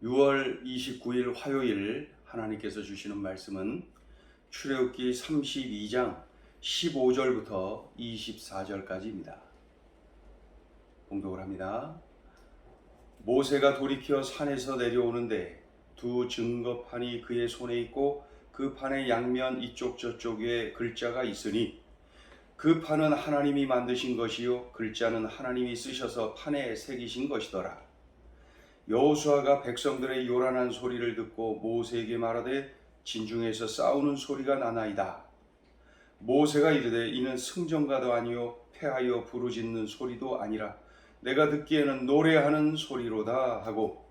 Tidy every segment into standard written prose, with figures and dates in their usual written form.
6월 29일 화요일 하나님께서 주시는 말씀은 출애굽기 32장 15절부터 24절까지입니다. 봉독을 합니다. 모세가 돌이켜 산에서 내려오는데 두 증거판이 그의 손에 있고 그 판의 양면 이쪽 저쪽에 글자가 있으니 그 판은 하나님이 만드신 것이요 글자는 하나님이 쓰셔서 판에 새기신 것이더라. 여호수아가 백성들의 요란한 소리를 듣고 모세에게 말하되 진중에서 싸우는 소리가 나나이다. 모세가 이르되 이는 승전가도 아니요 패하여 부르짖는 소리도 아니라 내가 듣기에는 노래하는 소리로다 하고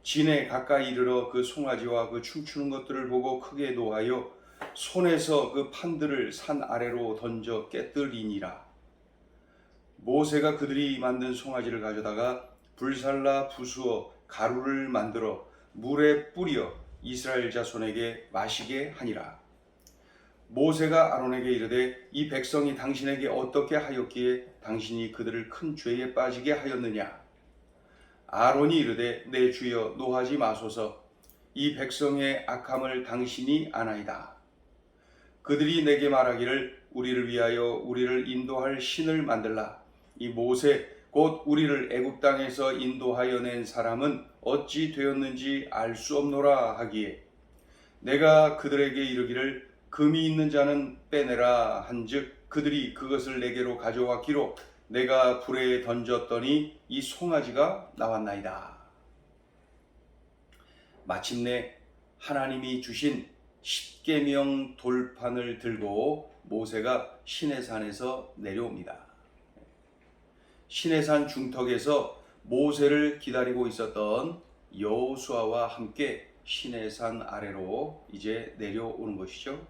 진에 가까이 이르러 그 송아지와 그 춤추는 것들을 보고 크게 노하여 손에서 그 판들을 산 아래로 던져 깨뜨리니라. 모세가 그들이 만든 송아지를 가져다가 불살라 부수어 가루를 만들어 물에 뿌려 이스라엘 자손에게 마시게 하니라. 모세가 아론에게 이르되 이 백성이 당신에게 어떻게 하였기에 당신이 그들을 큰 죄에 빠지게 하였느냐. 아론이 이르되 내 주여 노하지 마소서. 이 백성의 악함을 당신이 아나이다. 그들이 내게 말하기를 우리를 위하여 우리를 인도할 신을 만들라. 이 모세 곧 우리를 애굽 땅에서 인도하여 낸 사람은 어찌 되었는지 알 수 없노라 하기에 내가 그들에게 이르기를 금이 있는 자는 빼내라 한즉 그들이 그것을 내게로 가져왔기로 내가 불에 던졌더니 이 송아지가 나왔나이다. 마침내 하나님이 주신 십계명 돌판을 들고 모세가 시내산에서 내려옵니다. 시내산 중턱에서 모세를 기다리고 있었던 여호수아와 함께 시내산 아래로 이제 내려오는 것이죠.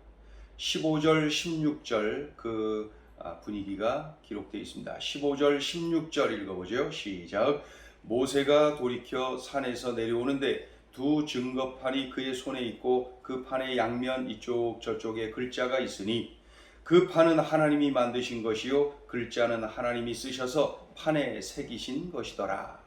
15절 16절 그 분위기가 기록되어 있습니다. 15절 16절 읽어보죠. 시작. 모세가 돌이켜 산에서 내려오는데 두 증거판이 그의 손에 있고 그 판의 양면 이쪽 저쪽에 글자가 있으니 그 판은 하나님이 만드신 것이요 글자는 하나님이 쓰셔서 판에 새기신 것이더라.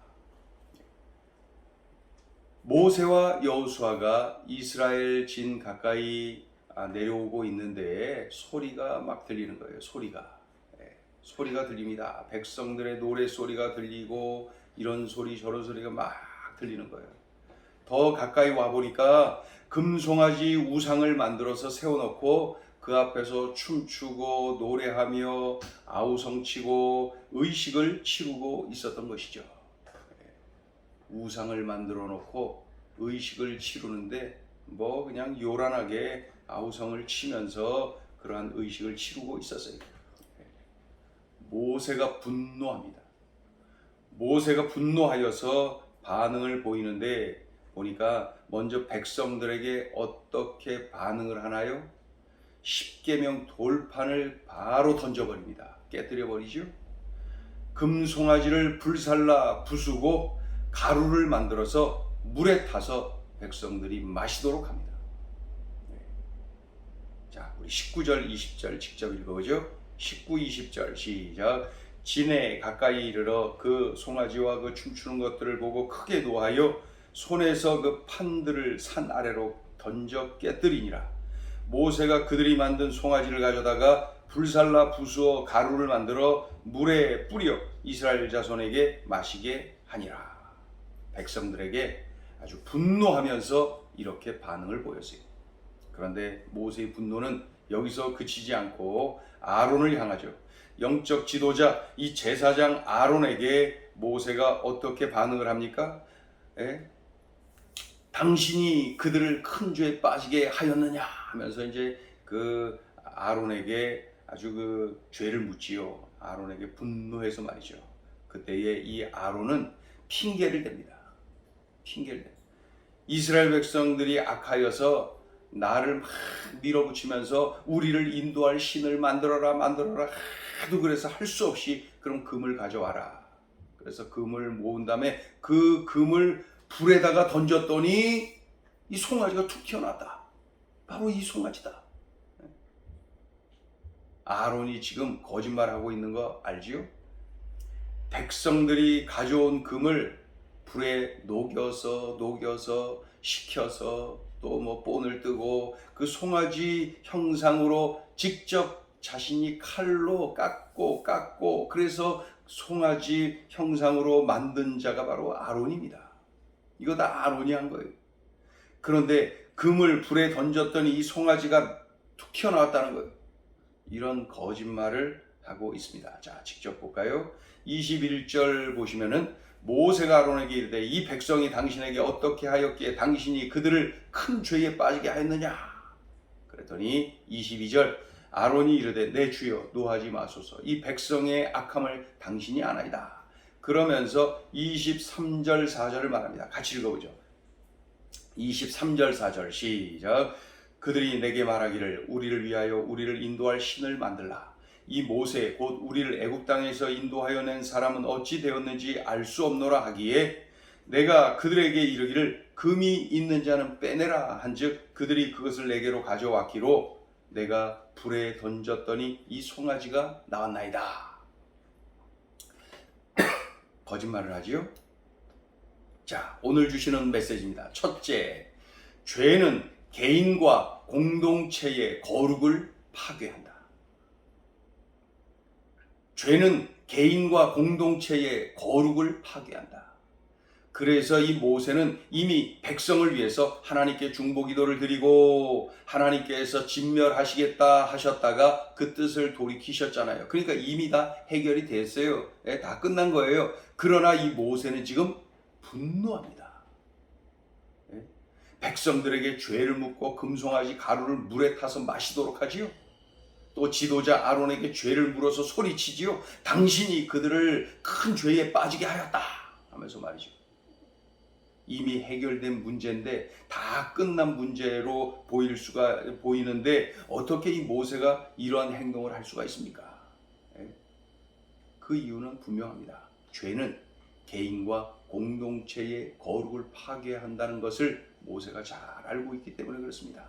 모세와 여호수아가 이스라엘 진 가까이 내려오고 있는데 소리가 막 들리는 거예요. 소리가 들립니다. 백성들의 노래 소리가 들리고 이런 소리 저런 소리가 막 들리는 거예요. 더 가까이 와 보니까 금송아지 우상을 만들어서 세워놓고 그 앞에서 춤추고 노래하며 아우성치고 의식을 치르고 있었던 것이죠. 우상을 만들어 놓고 의식을 치르는데 뭐 그냥 요란하게 아우성을 치면서 그러한 의식을 치르고 있었어요. 모세가 분노합니다. 모세가 분노하여서 반응을 보이는데 보니까 먼저 백성들에게 어떻게 반응을 하나요? 십계명 돌판을 바로 던져버립니다. 깨뜨려 버리죠. 금송아지를 불살라 부수고 가루를 만들어서 물에 타서 백성들이 마시도록 합니다. 자, 우리 19절 20절 직접 읽어보죠. 19, 20절 시작. 진에 가까이 이르러 그 송아지와 그 춤추는 것들을 보고 크게 노하여 손에서 그 판들을 산 아래로 던져 깨뜨리니라. 모세가 그들이 만든 송아지를 가져다가 불살라 부수어 가루를 만들어 물에 뿌려 이스라엘 자손에게 마시게 하니라. 백성들에게 아주 분노하면서 이렇게 반응을 보였어요. 그런데 모세의 분노는 여기서 그치지 않고 아론을 향하죠. 영적 지도자 이 제사장 아론에게 모세가 어떻게 반응을 합니까? 당신이 그들을 큰 죄에 빠지게 하였느냐 하면서 이제 그 아론에게 아주 그 죄를 묻지요. 아론에게 분노해서 말이죠. 그때에 이 아론은 핑계를 댑니다. 이스라엘 백성들이 악하여서 나를 막 밀어붙이면서 우리를 인도할 신을 만들어라 하도 그래서 할 수 없이 그럼 금을 가져와라. 그래서 금을 모은 다음에 그 금을 불에다가 던졌더니 이 송아지가 툭 튀어나왔다. 바로 이 송아지다. 아론이 지금 거짓말하고 있는 거 알지요? 백성들이 가져온 금을 불에 녹여서 식혀서 또 뭐 본을 뜨고 그 송아지 형상으로 직접 자신이 칼로 깎고 그래서 송아지 형상으로 만든 자가 바로 아론입니다. 이거 다 아론이 한 거예요. 그런데 금을 불에 던졌더니 이 송아지가 툭 튀어나왔다는 거예요. 이런 거짓말을 하고 있습니다. 자, 직접 볼까요? 21절 보시면은 모세가 아론에게 이르되 이 백성이 당신에게 어떻게 하였기에 당신이 그들을 큰 죄에 빠지게 하였느냐? 그랬더니 22절 아론이 이르되 내 주여 노하지 마소서 이 백성의 악함을 당신이 아나이다. 그러면서 23절 4절을 말합니다. 같이 읽어보죠. 23절 4절 시작. 그들이 내게 말하기를 우리를 위하여 우리를 인도할 신을 만들라. 이 모세 곧 우리를 애굽 땅에서 인도하여 낸 사람은 어찌 되었는지 알 수 없노라 하기에 내가 그들에게 이르기를 금이 있는 자는 빼내라 한즉 그들이 그것을 내게로 가져왔기로 내가 불에 던졌더니 이 송아지가 나왔나이다. 거짓말을 하지요? 자, 오늘 주시는 메시지입니다. 첫째, 죄는 개인과 공동체의 거룩을 파괴한다. 죄는 개인과 공동체의 거룩을 파괴한다. 그래서 이 모세는 이미 백성을 위해서 하나님께 중보기도를 드리고 하나님께서 진멸하시겠다 하셨다가 그 뜻을 돌이키셨잖아요. 그러니까 이미 다 해결이 됐어요. 다 끝난 거예요. 그러나 이 모세는 지금 분노합니다. 백성들에게 죄를 묻고 금송아지 가루를 물에 타서 마시도록 하지요. 또 지도자 아론에게 죄를 물어서 소리치지요. 당신이 그들을 큰 죄에 빠지게 하였다 하면서 말이죠. 이미 해결된 문제인데 다 끝난 문제로 보이는데 어떻게 이 모세가 이러한 행동을 할 수가 있습니까? 그 이유는 분명합니다. 죄는 개인과 공동체의 거룩을 파괴한다는 것을 모세가 잘 알고 있기 때문에 그렇습니다.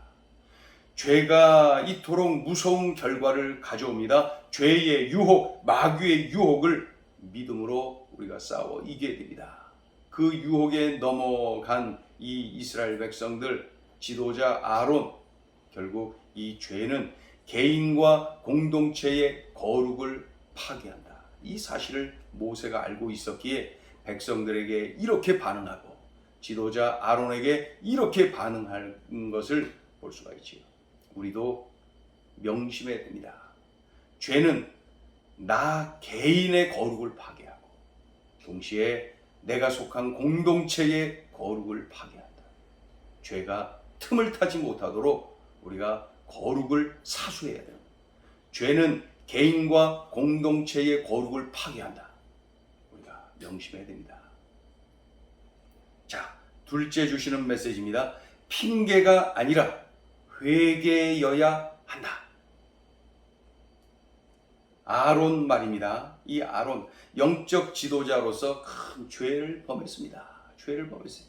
죄가 이토록 무서운 결과를 가져옵니다. 죄의 유혹, 마귀의 유혹을 믿음으로 우리가 싸워 이겨야 됩니다. 그 유혹에 넘어간 이 이스라엘 백성들, 지도자 아론, 결국 이 죄는 개인과 공동체의 거룩을 파괴한다. 이 사실을 모세가 알고 있었기에 백성들에게 이렇게 반응하고 지도자 아론에게 이렇게 반응하는 것을 볼 수가 있지요. 우리도 명심해야 됩니다. 죄는 나 개인의 거룩을 파괴하고 동시에 내가 속한 공동체의 거룩을 파괴한다. 죄가 틈을 타지 못하도록 우리가 거룩을 사수해야 됩니다. 죄는 개인과 공동체의 거룩을 파괴한다. 우리가 명심해야 됩니다. 자, 둘째 주시는 메시지입니다. 핑계가 아니라 회개여야 한다. 아론 말입니다. 이 아론 영적 지도자로서 큰 죄를 범했습니다. 죄를 범했어요.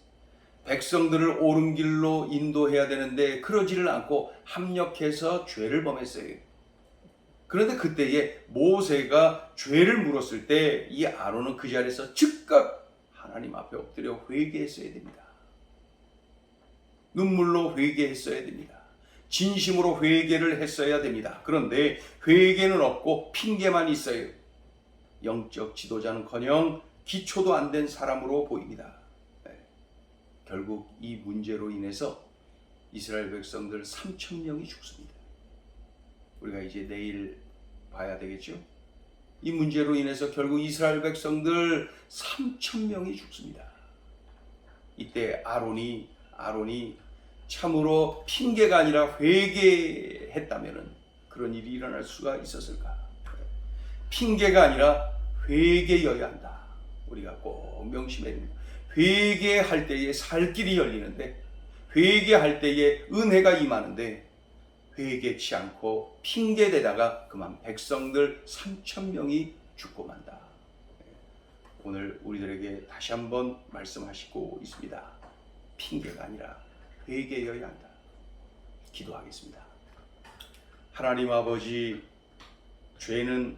백성들을 옳은 길로 인도해야 되는데 그러지를 않고 합력해서 죄를 범했어요. 그런데 그때에 모세가 죄를 물었을 때 이 아론은 그 자리에서 즉각 하나님 앞에 엎드려 회개했어야 됩니다. 눈물로 회개했어야 됩니다. 진심으로 회개를 했어야 됩니다. 그런데 회개는 없고 핑계만 있어요. 영적 지도자는커녕 기초도 안 된 사람으로 보입니다. 결국 이 문제로 인해서 이스라엘 백성들 3,000명이 죽습니다. 우리가 이제 내일 봐야 되겠죠? 이 문제로 인해서 결국 이스라엘 백성들 3,000명이 죽습니다. 이때 아론이 참으로 핑계가 아니라 회개했다면 그런 일이 일어날 수가 있었을까? 핑계가 아니라 회개여야 한다. 우리가 꼭 명심해야 됩니다. 회개할 때에 살 길이 열리는데 회개할 때에 은혜가 임하는데 회개치 않고 핑계대다가 그만 백성들 3,000명이 죽고 만다. 오늘 우리들에게 다시 한번 말씀하시고 있습니다. 핑계가 아니라 회개여야 한다. 기도하겠습니다. 하나님 아버지, 죄는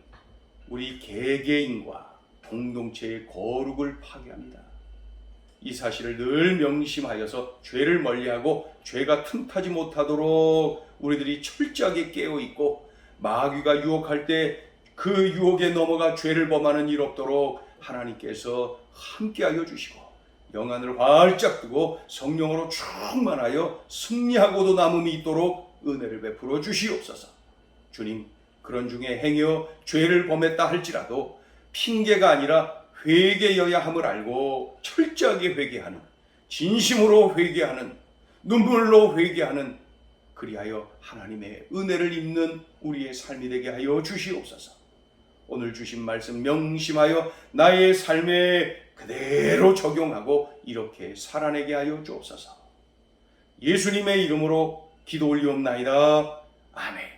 우리 개개인과 공동체의 거룩을 파괴합니다. 이 사실을 늘 명심하여서 죄를 멀리하고 죄가 틈타지 못하도록 우리들이 철저하게 깨어있고 마귀가 유혹할 때 그 유혹에 넘어가 죄를 범하는 일 없도록 하나님께서 함께하여 주시고 영안을 활짝 뜨고 성령으로 충만하여 승리하고도 남음이 있도록 은혜를 베풀어 주시옵소서. 주님, 그런 중에 행여 죄를 범했다 할지라도 핑계가 아니라 회개여야 함을 알고 철저하게 회개하는, 진심으로 회개하는, 눈물로 회개하는, 그리하여 하나님의 은혜를 입는 우리의 삶이 되게 하여 주시옵소서. 오늘 주신 말씀 명심하여 나의 삶에 그대로 적용하고 이렇게 살아내게 하여 주옵소서. 예수님의 이름으로 기도 올리옵나이다. 아멘.